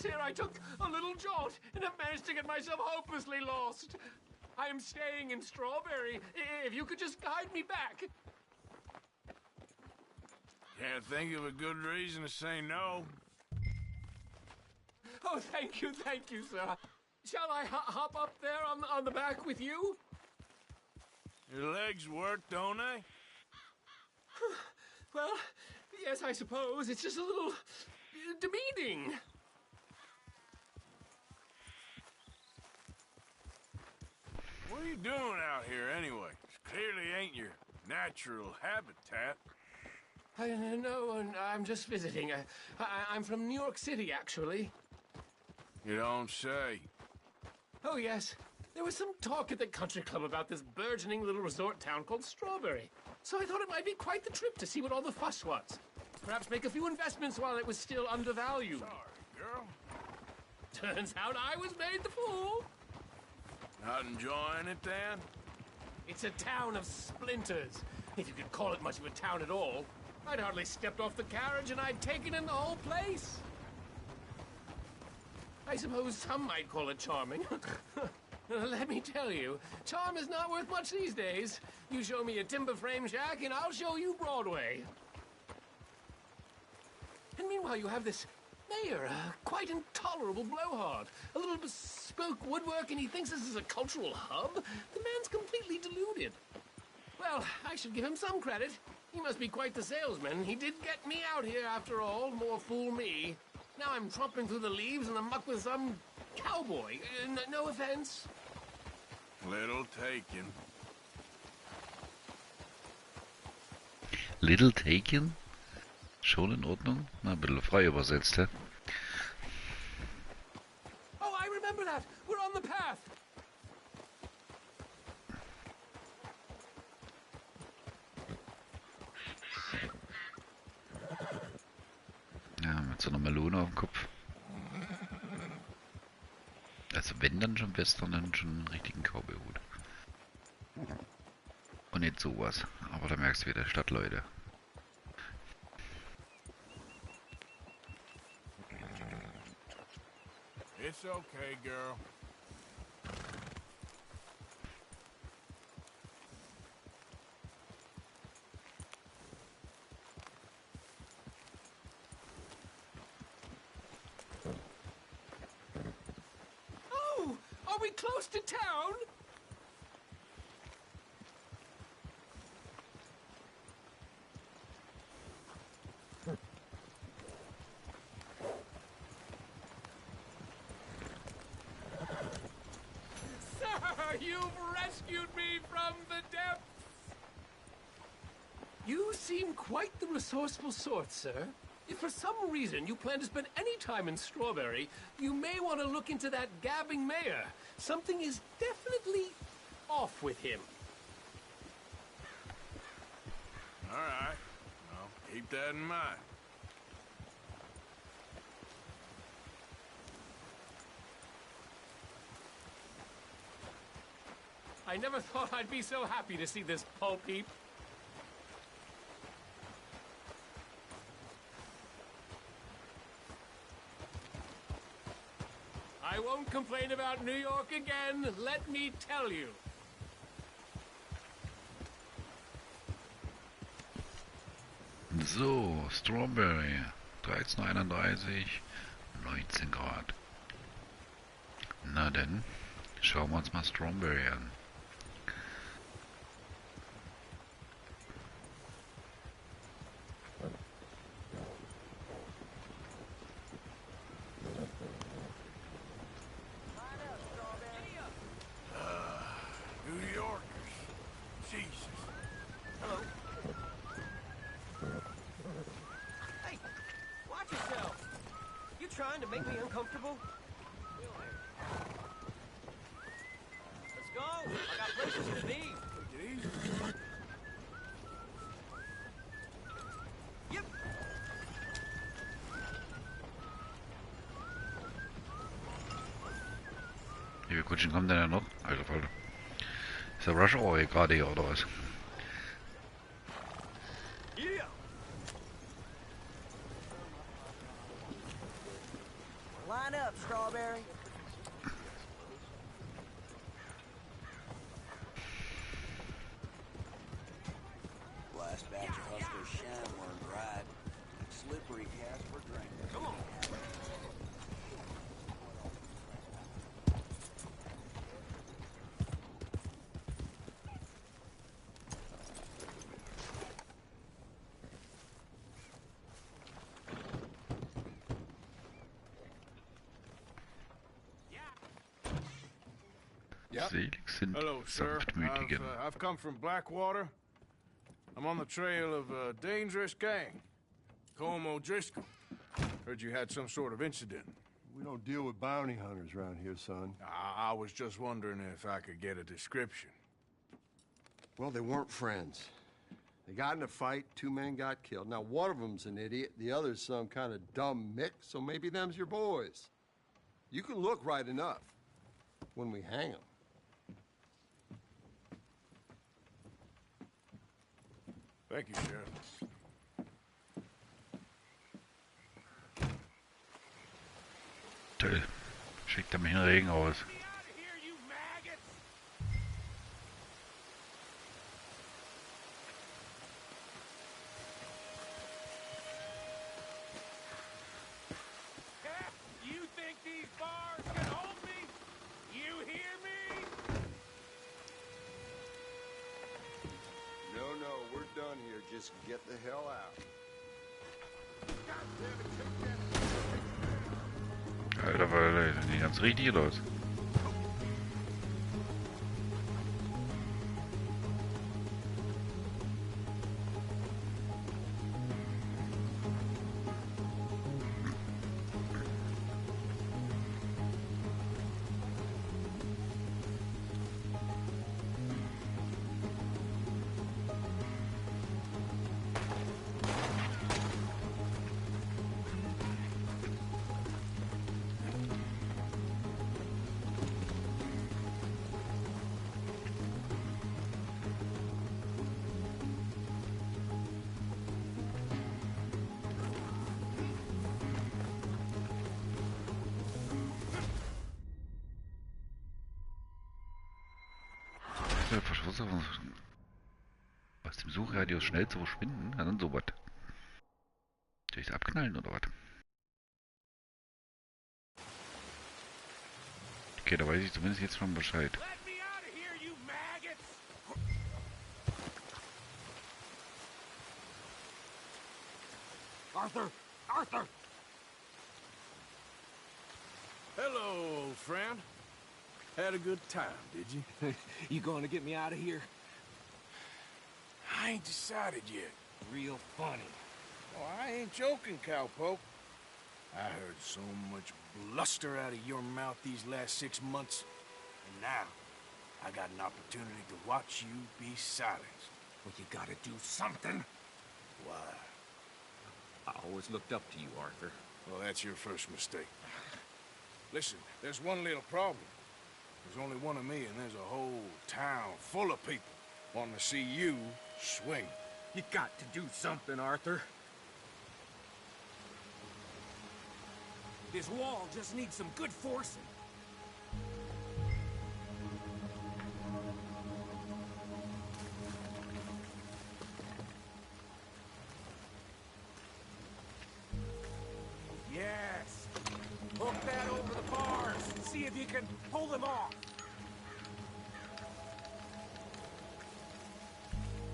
Here I took a little jaunt and have managed to get myself hopelessly lost. I am staying in Strawberry. If you could just guide me back. Can't think of a good reason to say no. Oh, thank you, sir. Shall I hop up there on the back with you? Your legs work, don't they? Well, yes, I suppose. It's just a little demeaning. What are you doing out here anyway? It clearly ain't your natural habitat. No, I'm just visiting. I'm from New York City, actually. You don't say. Oh, yes. There was some talk at the country club about this burgeoning little resort town called Strawberry. So I thought it might be quite the trip to see what all the fuss was. Perhaps make a few investments while it was still undervalued. Sorry, girl. Turns out I was made the fool. Not enjoying it, then? It's a town of splinters, if you could call it much of a town at all. I'd hardly stepped off the carriage and I'd taken in the whole place. I suppose some might call it charming. Let me tell you, charm is not worth much these days. You show me a timber frame shack and I'll show you Broadway. And meanwhile, you have this mayor, a quite intolerable blowhard. A little bespoke woodwork, and he thinks this is a cultural hub? The man's completely deluded. Well, I should give him some credit. He must be quite the salesman. He did get me out here, after all. More fool me. Now I'm tromping through the leaves in the muck with some cowboy. No offense. Little taken. Little taken? Schon in Ordnung? Na, ein bisschen frei übersetzt, hä? Oh, I remember that. We're on the path. Ja, mit so einer Melone auf dem Kopf. Also wenn dann schon Western, dann schon einen richtigen Cowboy-Hut. Und nicht sowas. Aber da merkst du wieder Stadtleute. It's okay, girl. Oh, are we close to town? You've rescued me from the depths! You seem quite the resourceful sort, sir. If for some reason you plan to spend any time in Strawberry, you may want to look into that gabbing mayor. Something is definitely off with him. All right. Well, keep that in mind. I never thought I'd be so happy to see this pulp heap. I won't complain about New York again, let me tell you. So, Strawberry. 13:31, 19 Grad. Na denn, schauen wir uns mal Strawberry an. New Yorkers. Jesus. Hello. Hey, watch yourself. You trying to make me uncomfortable? Let's go. I got places to be. Take it easy. Yep. Wie viele Kutschen kommen denn da noch? Alter Falter. Ist der Rush Hour gerade hier oder was? Yeah. Line up, Strawberry. Last batch of hustlers' shine weren't right. Slippery cast for drinking. Come on. Selig sind Hello, sir. Sanftmütigen. I've come from Blackwater. I'm on the trail of a dangerous gang. Colm O'Driscoll. Heard you had some sort of incident. We don't deal with bounty hunters around here, son. I was just wondering if I could get a description. Well, they weren't friends. They got in a fight, 2 men got killed. Now, one of them's an idiot, the other's some kind of dumb mick, so maybe them's your boys. You can look right enough when we hang them. Thank you, Sheriff. Toll. Schickt er mich in den Regen raus. just get the hell out. Alter, weil die ganz richtig los. Aus dem Suchradius schnell zu verschwinden, ja, dann sowas. Durchs Abknallen oder was? Okay, da weiß ich zumindest jetzt schon Bescheid. Arthur! Arthur! Hello, old friend. Had a good time, did you? You going to get me out of here? I ain't decided yet. Real funny. Oh, I ain't joking, cowpoke. I heard so much bluster out of your mouth these last 6 months. And now, I got an opportunity to watch you be silenced. Well, you gotta do something. Why? I always looked up to you, Arthur. Well, that's your first mistake. Listen, there's one little problem. There's only one of me, and there's a whole town full of people wanting to see you swing. You got to do something, Arthur. This wall just needs some good forcing. Yes. Hook that over the bars. See if you can pull them off.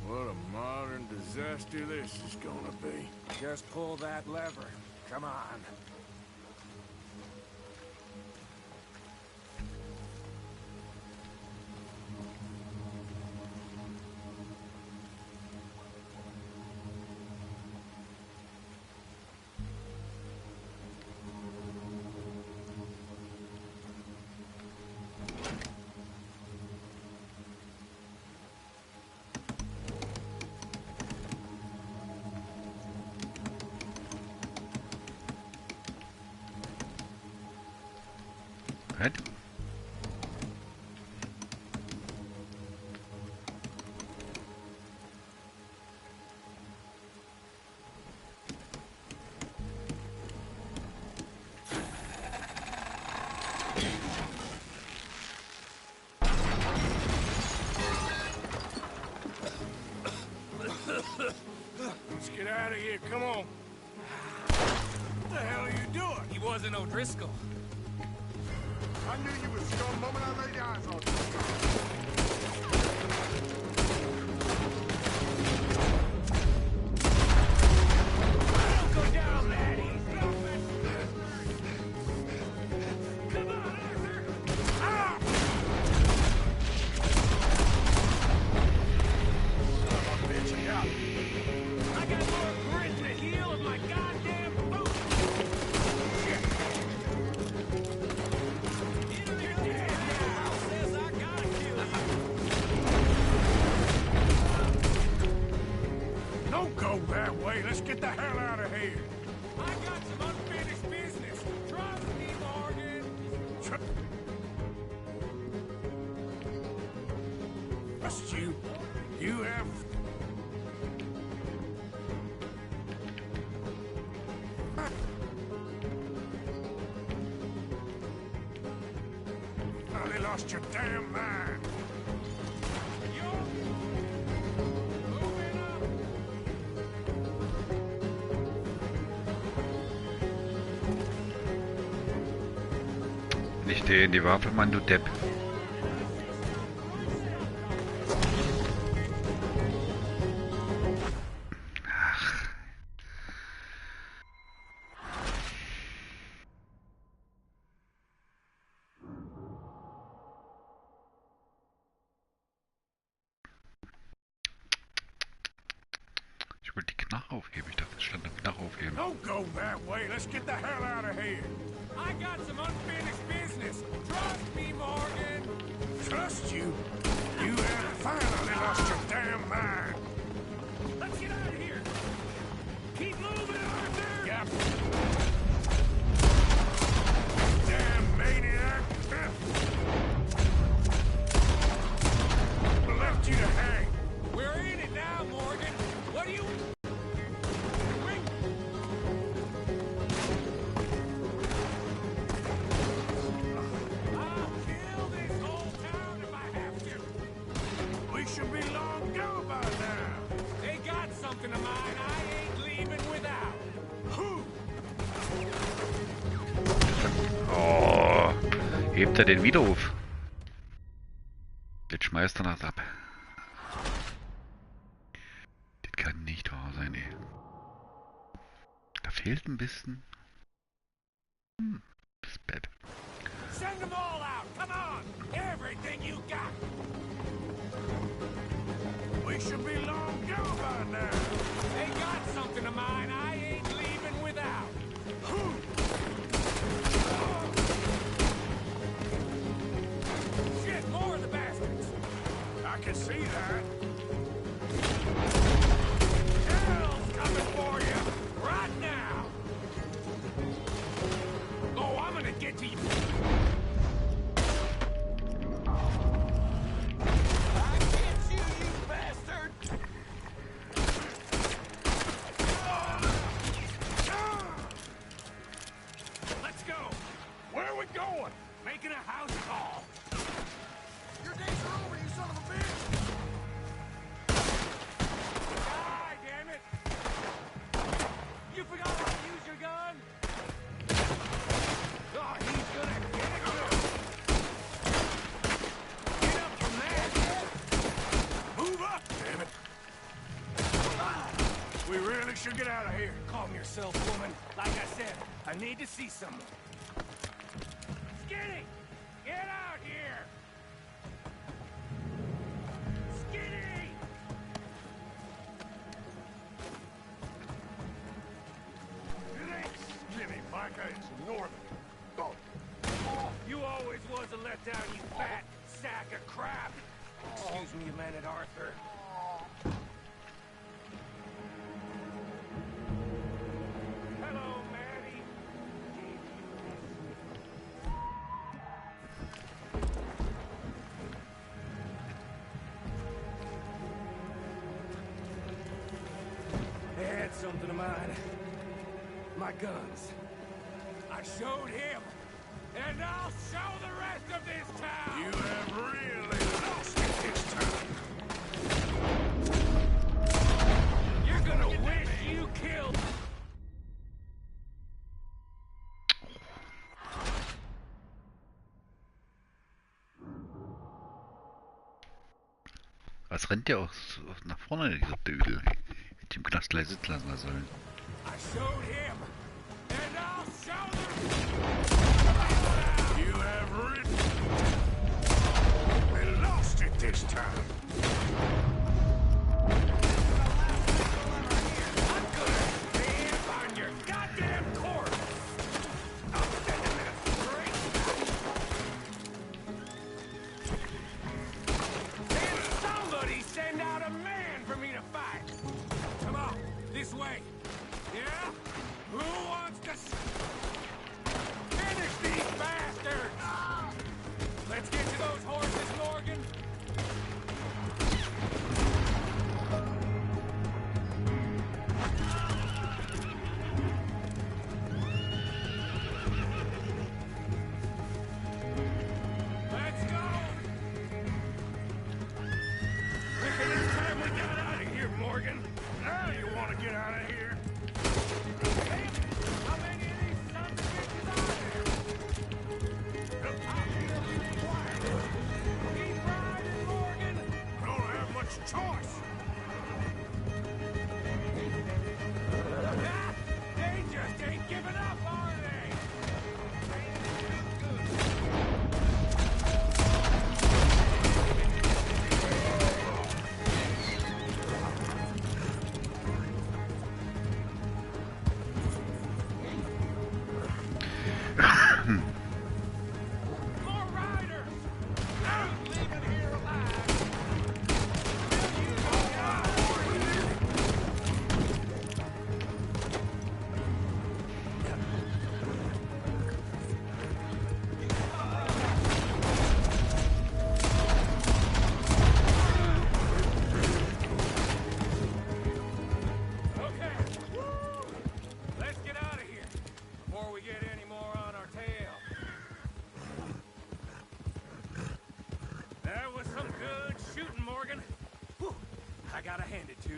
What a modern disaster this is gonna be. Just pull that lever. Come on. Right? Let's get out of here, come on. What the hell are you doing? He wasn't O'Driscoll. I knew you was scum the moment I laid eyes on you. Don't go down that easy. Come on, Arthur. Ah! Son of a bitch, I got it. I got more grit in the heel of my goddamn boot. Shit. You're dead now. Says I gotta kill you. Don't go that way. Let's get the hell out of here. I got some unfinished business. Trust me, Morgan. Trust you? You have... Oh, they lost your damn mind. Nicht in die Waffe, Mann, du Depp. aufheben. Ich dachte, es stand auf nach aufheben. Don't go that way. Let's get the hell out of here. I got some unfinished business. Trust me, Morgan. Trust you? You have finally lost your damn mind. Let's get out of here. Keep moving, Arthur. Yep. Damn maniac. Left you to hang. We're in it now, Morgan. What do you... I'll kill this whole town if I have to. We should be long gone by now. They got something of mine I ain't leaving without. Who? Oh, hebt er den wieder auf? Jetzt schmeißt er das ab. Das kann nicht wahr sein, ey. Da fehlt ein bisschen. Das Bett. Send them all out. Come on. Everything you got. We should be long gone by now. They got something of mine I ain't leaving without. Who? Shit, more of the bastards. I can see that. Hell's coming for you right now. Oh, I'm gonna get to you. I get you, you bastard. Let's go. Where are we going? Making a house call. Your days are over, you son of a bitch! Die, damn it! You forgot how to use your gun? Oh, he's gonna get it good. Get up from there. Move up, damn it! We really should get out of here. Calm yourself, woman. Like I said, I need to see someone. Skinny! Get out here! Skinny! It ain't skinny, Micah. It's northern. Go. You always was a letdown, you fat sack of crap. Excuse me a minute, Arthur. Hello, Maddie. They had something of mine. My guns. I showed him, and I'll show the rest of this town! You have really lost it this time. You're gonna wish you killed... Was rennt der auch so nach vorne, dieser Dödel? Hätte ich im Knast gleich sitzen lassen sollen. I showed him, and I'll show the... You have really lost it this time. I'm gonna stamp on your goddamn corpse! I'll send him in a straight... Can somebody send out a man for me to fight? Come on, this way. Yeah? Who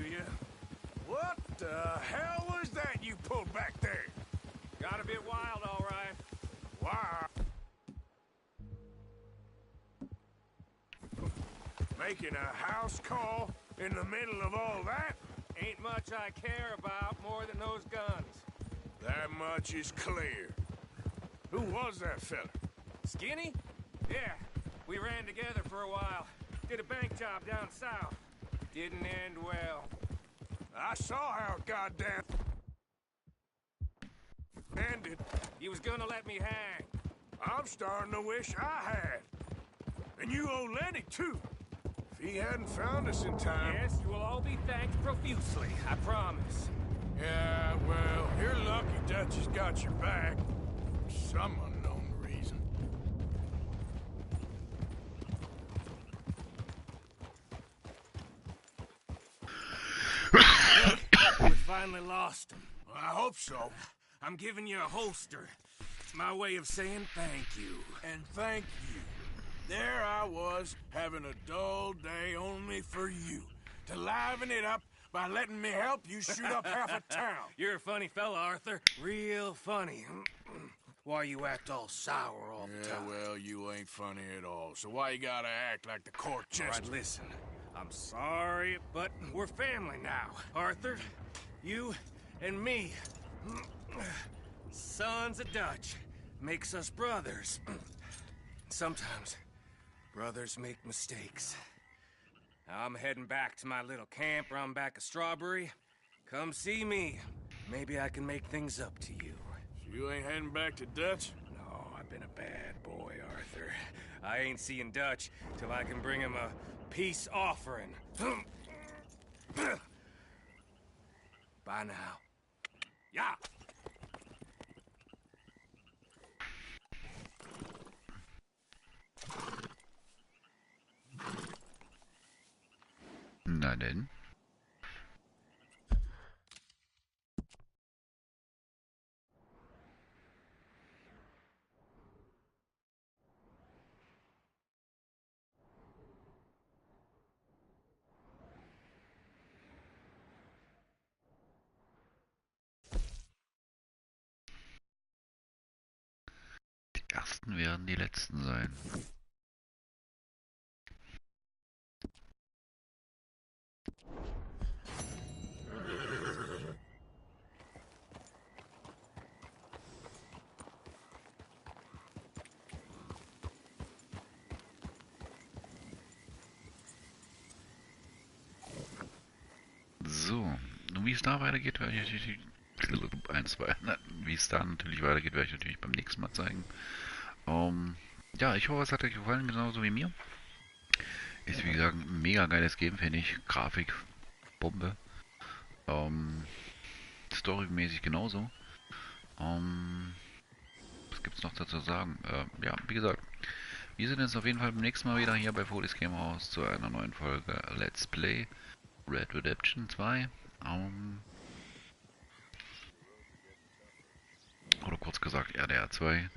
you. What the hell was that you pulled back there? Got a bit wild, all right. Why? Making a house call in the middle of all that? Ain't much I care about more than those guns. That much is clear. Who was that fella? Skinny? Yeah, we ran together for a while. Did a bank job down south. Didn't end well. I saw how it goddamn ended. He was gonna let me hang. I'm starting to wish I had. And you owe Lenny, too. If he hadn't found us in time... Yes, you will all be thanked profusely, I promise. Yeah, well, you're lucky Dutch has got your back. For some unknown reason. We finally lost him. I hope so. I'm giving you a holster. It's my way of saying thank you. And thank you. There I was, having a dull day only for you. To liven it up by letting me help you shoot up half a town. You're a funny fella, Arthur. Real funny. Why you act all sour all the time? Yeah, well, you ain't funny at all. So why you gotta act like the court All jester? right, listen. I'm sorry, but we're family now. Arthur, you and me. Sons of Dutch. Makes us brothers. Sometimes brothers make mistakes. I'm heading back to my little camp around back of Strawberry. Come see me. Maybe I can make things up to you. So you ain't heading back to Dutch? No, I've been a bad boy, Arthur. I ain't seeing Dutch till I can bring him a peace offering. Bye now. Yeah. Na denn. Die ersten werden die letzten sein. So, und wie es da weitergeht, werde ich natürlich wie es da natürlich weitergeht, werde ich natürlich beim nächsten Mal zeigen. Ja, ich hoffe, es hat euch gefallen, genauso wie mir. Ist wie gesagt ein mega geiles Game, finde ich. Grafik, Bombe. Storymäßig genauso. Was gibt's noch dazu zu sagen? Ja, wie gesagt, wir sind jetzt auf jeden Fall beim nächsten Mal wieder hier bei Fodis Game House zu einer neuen Folge Let's Play Red Redemption 2. Oder kurz gesagt RDR 2.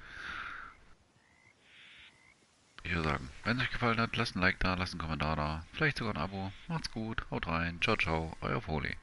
Ich würde sagen, wenn es euch gefallen hat, lasst ein Like da, lasst einen Kommentar da, vielleicht sogar ein Abo. Macht's gut, haut rein, ciao ciao, euer Foli.